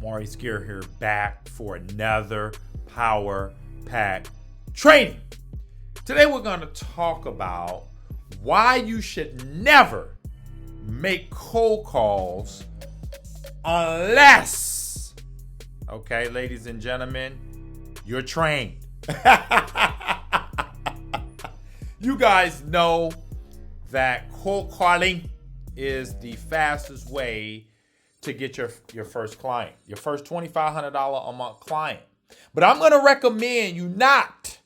Maurice here back for another Power Pack training. Today we're going to talk about why you should never make cold calls unless, okay, ladies and gentlemen, you're trained. You guys know that cold calling is the fastest way to get your first client, your first $2,500 a month client. But I'm going to recommend you not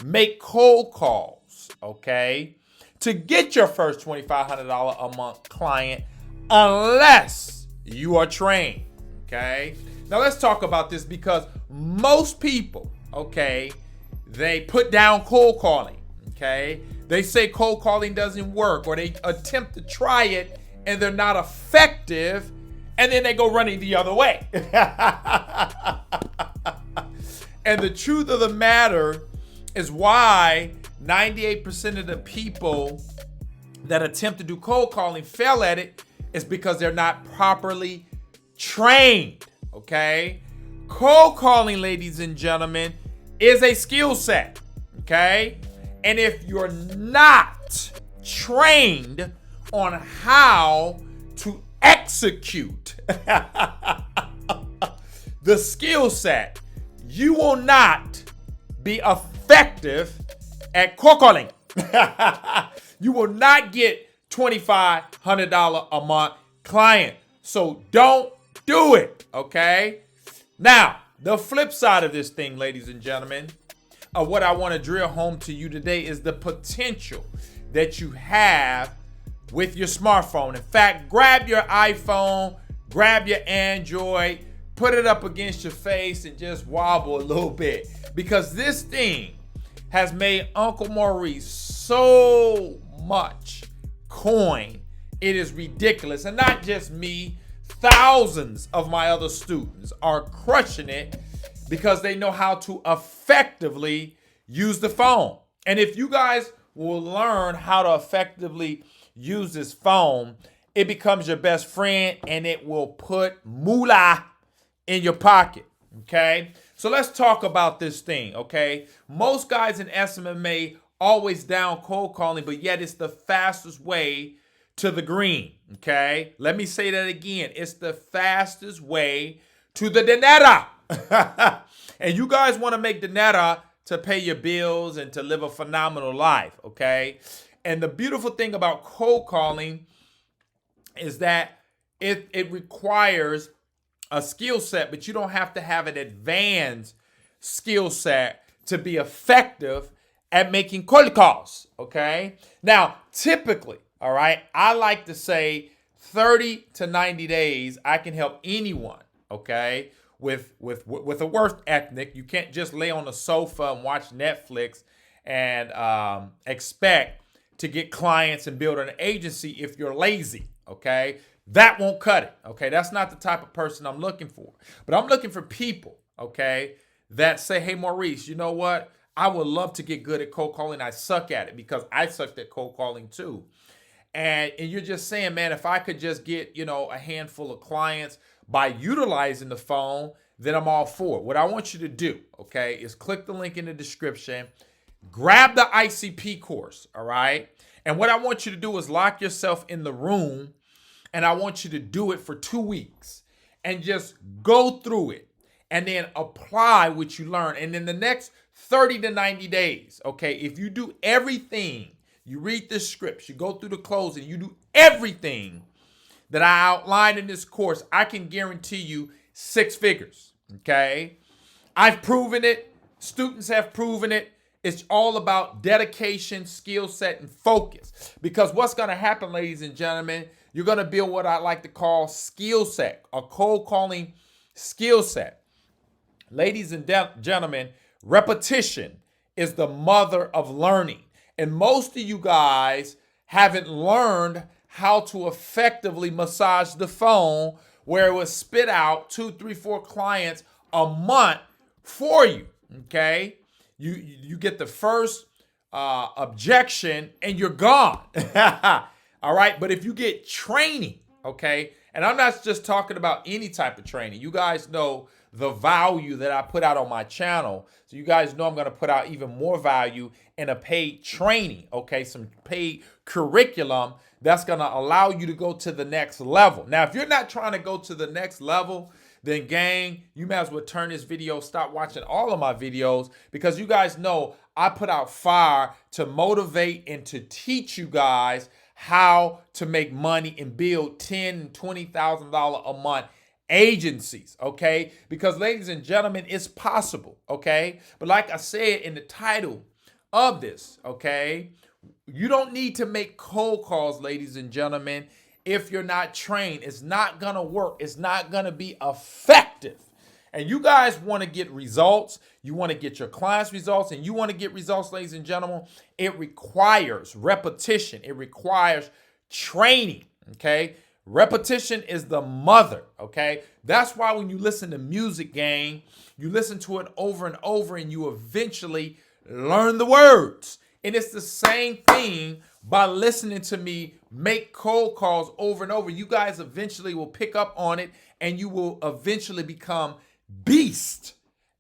make cold calls, okay, to get your first $2,500 a month client unless you are trained, okay? Now let's talk about this because most people, okay, they put down cold calling, okay? They say cold calling doesn't work, or they attempt to try it and they're not effective, and then they go running the other way. And the truth of the matter is why 98% of the people that attempt to do cold calling fail at it is because they're not properly trained, okay? Cold calling, ladies and gentlemen, is a skill set, okay? And if you're not trained on how to execute the skill set, you will not be effective at cold calling. You will not get $2,500 a month client. So don't do it, okay? Now, the flip side of this thing, ladies and gentlemen, of what I want to drill home to you today is the potential that you have with your smartphone. In fact, grab your iPhone, grab your Android, put it up against your face and just wobble a little bit, because this thing has made Uncle Maurice so much coin. It is ridiculous. And not just me, thousands of my other students are crushing it because they know how to effectively use the phone. And if you guys will learn how to effectively use this phone, it becomes your best friend and it will put moolah in your pocket, okay? So let's talk about this thing, okay? Most guys in SMMA always down cold calling, but yet it's the fastest way to the green, okay? Let me say that again. It's the fastest way to the dinero. And you guys want to make dinero to pay your bills and to live a phenomenal life, okay? And the beautiful thing about cold calling is that it requires a skill set, but you don't have to have an advanced skill set to be effective at making cold calls, okay? Now, typically, all right, I like to say 30 to 90 days, I can help anyone, okay, with a work ethic. You can't just lay on the sofa and watch Netflix and expect to get clients and build an agency if you're lazy, okay? That won't cut it, okay? That's not the type of person I'm looking for. But I'm looking for people, okay, that say, hey, Maurice, you know what? I would love to get good at cold calling. I suck at it because I sucked at cold calling too. And you're just saying, man, if I could just get, a handful of clients by utilizing the phone, then I'm all for it. What I want you to do, okay, is click the link in the description, grab the ICP course, all right? And what I want you to do is lock yourself in the room, and I want you to do it for 2 weeks and just go through it and then apply what you learn. And in the next 30 to 90 days, okay, if you do everything, you read the scripts, you go through the closing, you do everything that I outlined in this course, I can guarantee you 6 figures, okay? I've proven it. Students have proven it. It's all about dedication, skill set, and focus. Because what's going to happen, ladies and gentlemen, you're going to build what I like to call skill set, a cold calling skill set. Ladies and gentlemen, repetition is the mother of learning. And most of you guys haven't learned how to effectively massage the phone where it will spit out 2, 3, 4 clients a month for you, okay? You get the first objection and you're gone. All right. But if you get training, okay, And I'm not just talking about any type of training. You guys know the value that I put out on my channel. So you guys know I'm going to put out even more value in a paid training, okay? Some paid curriculum that's going to allow you to go to the next level. Now, if you're not trying to go to the next level, then gang, you might as well turn this video, stop watching all of my videos, because you guys know I put out fire to motivate and to teach you guys how to make money and build $10,000 and $20,000 a month agencies, okay? Because ladies and gentlemen, it's possible, okay? But like I said in the title of this, okay, you don't need to make cold calls, ladies and gentlemen, if you're not trained. It's not gonna work. It's not gonna be effective. And you guys want to get results. You want to get your clients results, and you want to get results, ladies and gentlemen. It requires repetition. It requires training, okay? Repetition is the mother, okay? That's why when you listen to music, gang, you listen to it over and over, and you eventually learn the words. And it's the same thing by listening to me make cold calls over and over. You guys eventually will pick up on it, and you will eventually become beast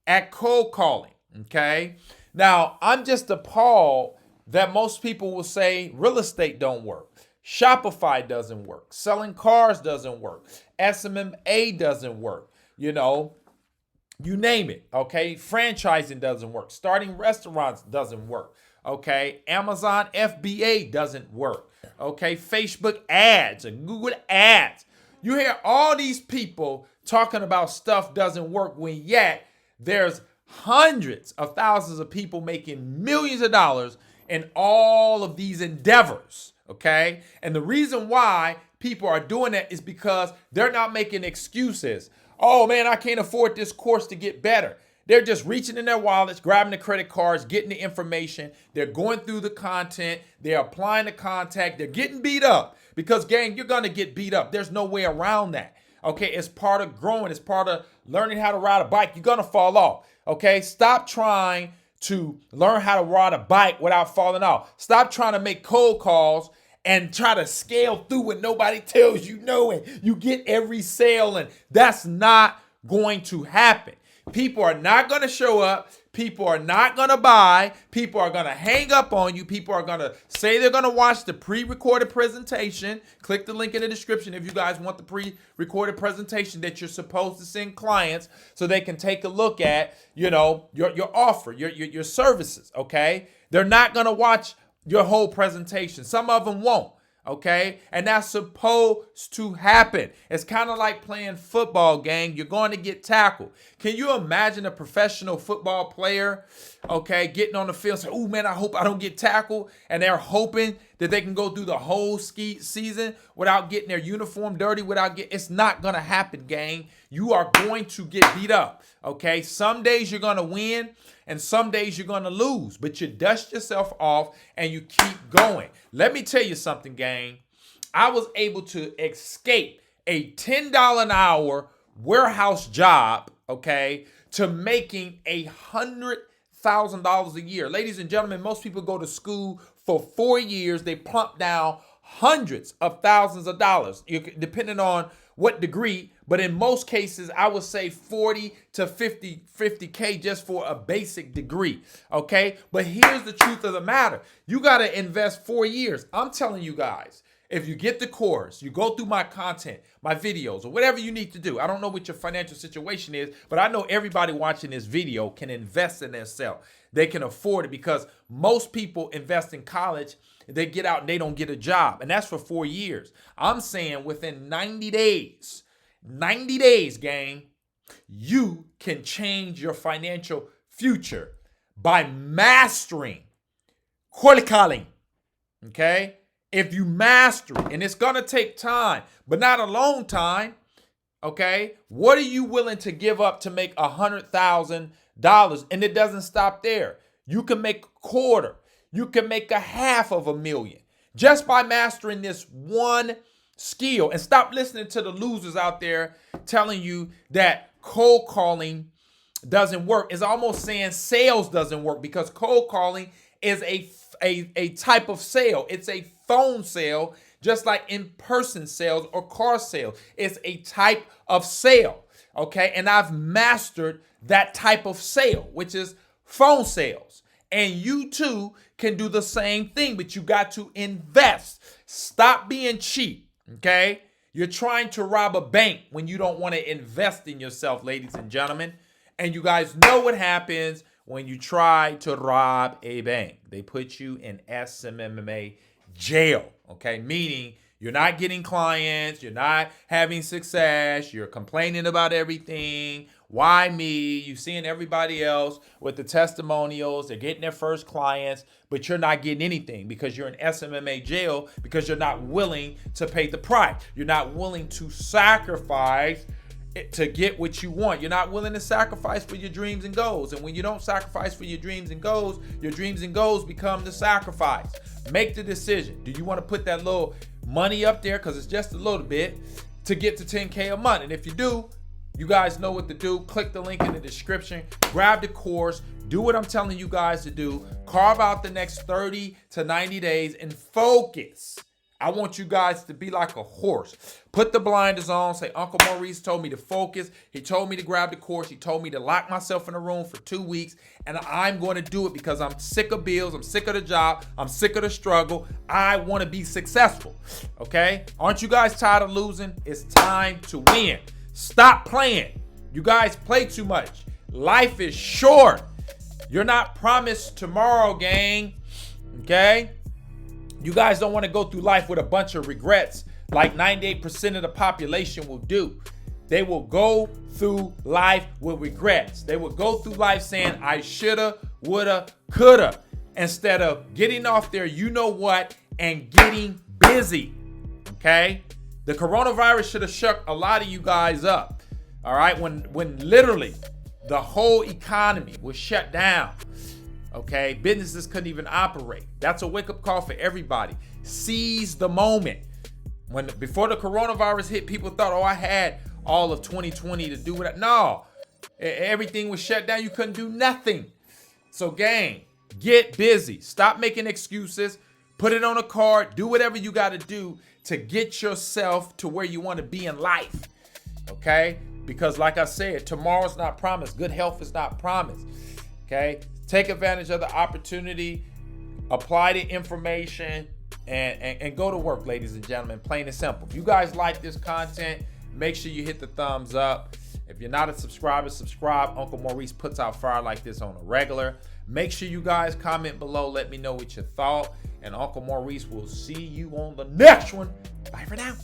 at cold calling, okay? Now, I'm just appalled that most people will say real estate don't work. Shopify doesn't work. Selling cars doesn't work. SMMA doesn't work. You know, you name it, okay? Franchising doesn't work. Starting restaurants doesn't work, okay? Amazon FBA doesn't work, okay? Facebook ads and Google ads. You hear all these people talking about stuff doesn't work, when yet there's hundreds of thousands of people making millions of dollars in all of these endeavors, okay? And the reason why people are doing that is because they're not making excuses. Oh man, I can't afford this course to get better. They're just reaching in their wallets, grabbing the credit cards, getting the information. They're going through the content. They're applying the contact. They're getting beat up because, gang, you're going to get beat up. There's no way around that. Okay, it's part of growing. It's part of learning how to ride a bike. You're going to fall off. Okay, stop trying to learn how to ride a bike without falling off. Stop trying to make cold calls and try to scale through when nobody tells you no, and you get every sale, and that's not going to happen. People are not going to show up. People are not going to buy. People are going to hang up on you. People are going to say they're going to watch the pre-recorded presentation. Click the link in the description if you guys want the pre-recorded presentation that you're supposed to send clients so they can take a look at, you know, your offer, your services, okay? They're not going to watch your whole presentation. Some of them won't. Okay, and that's supposed to happen. It's kind of like playing football, gang. You're going to get tackled. Can you imagine a professional football player, okay, getting on the field and saying, oh man, I hope I don't get tackled, and they're hoping that they can go through the whole ski season without getting their uniform dirty, it's not going to happen, gang. You are going to get beat up, okay? Some days you're going to win, and some days you're going to lose, but you dust yourself off and you keep going. Let me tell you something, gang. I was able to escape a $10 an hour warehouse job, okay, to making $100,000 a year. Ladies and gentlemen, most people go to school for 4 years. They plump down hundreds of thousands of dollars, depending on what degree, but in most cases, I would say 40 to 50K just for a basic degree, okay? But here's the truth of the matter. You got to invest 4 years. I'm telling you guys, if you get the course, you go through my content, my videos, or whatever you need to do. I don't know what your financial situation is, but I know everybody watching this video can invest in themselves. They can afford it because most people invest in college. They get out and they don't get a job. And that's for 4 years. I'm saying within 90 days, gang, you can change your financial future by mastering calling. Okay? If you master it, and it's going to take time, but not a long time. Okay? What are you willing to give up to make $100,000? And it doesn't stop there. You can make a quarter. You can make $500,000 just by mastering this one skill. And stop listening to the losers out there telling you that cold calling doesn't work. It's almost saying sales doesn't work, because cold calling is a type of sale. It's a phone sale just like in-person sales or car sales. It's a type of sale, okay? And I've mastered that type of sale, which is phone sales. And you too can do the same thing, but you got to invest. Stop being cheap, okay? You're trying to rob a bank when you don't want to invest in yourself, ladies and gentlemen. And you guys know what happens when you try to rob a bank. They put you in SMMA jail, okay? Meaning you're not getting clients, you're not having success, you're complaining about everything. Why me? You're seeing everybody else with the testimonials, they're getting their first clients, but you're not getting anything because you're in SMMA jail because you're not willing to pay the price. You're not willing to sacrifice to get what you want. You're not willing to sacrifice for your dreams and goals. And when you don't sacrifice for your dreams and goals become the sacrifice. Make the decision. Do you want to put that little money up there, because it's just a little bit, to get to 10K a month? And if you do, you guys know what to do. Click the link in the description. Grab the course. Do what I'm telling you guys to do. Carve out the next 30 to 90 days and focus. I want you guys to be like a horse. Put the blinders on. Say, Uncle Maurice told me to focus. He told me to grab the course. He told me to lock myself in a room for 2 weeks. And I'm going to do it because I'm sick of bills. I'm sick of the job. I'm sick of the struggle. I want to be successful. Okay? Aren't you guys tired of losing? It's time to win. Stop playing. You guys play too much. Life is short. You're not promised tomorrow, gang. Okay? You guys don't want to go through life with a bunch of regrets like 98% of the population will do. They will go through life with regrets. They will go through life saying, I shoulda, woulda, coulda, instead of getting off there, you know what, and getting busy, okay? The coronavirus should have shook a lot of you guys up, all right? When literally the whole economy was shut down. Okay, businesses couldn't even operate. That's a wake-up call for everybody. Seize the moment. Before the coronavirus hit, people thought, oh, I had all of 2020 to do it. No, everything was shut down. You couldn't do nothing. So, gang, get busy. Stop making excuses. Put it on a card. Do whatever you got to do to get yourself to where you want to be in life. Okay? Because, like I said, tomorrow's not promised. Good health is not promised. Okay? Take advantage of the opportunity, apply the information, and go to work, ladies and gentlemen, plain and simple. If you guys like this content, make sure you hit the thumbs up. If you're not a subscriber, subscribe. Uncle Maurice puts out fire like this on a regular. Make sure you guys comment below. Let me know what you thought. And Uncle Maurice will see you on the next one. Bye for now.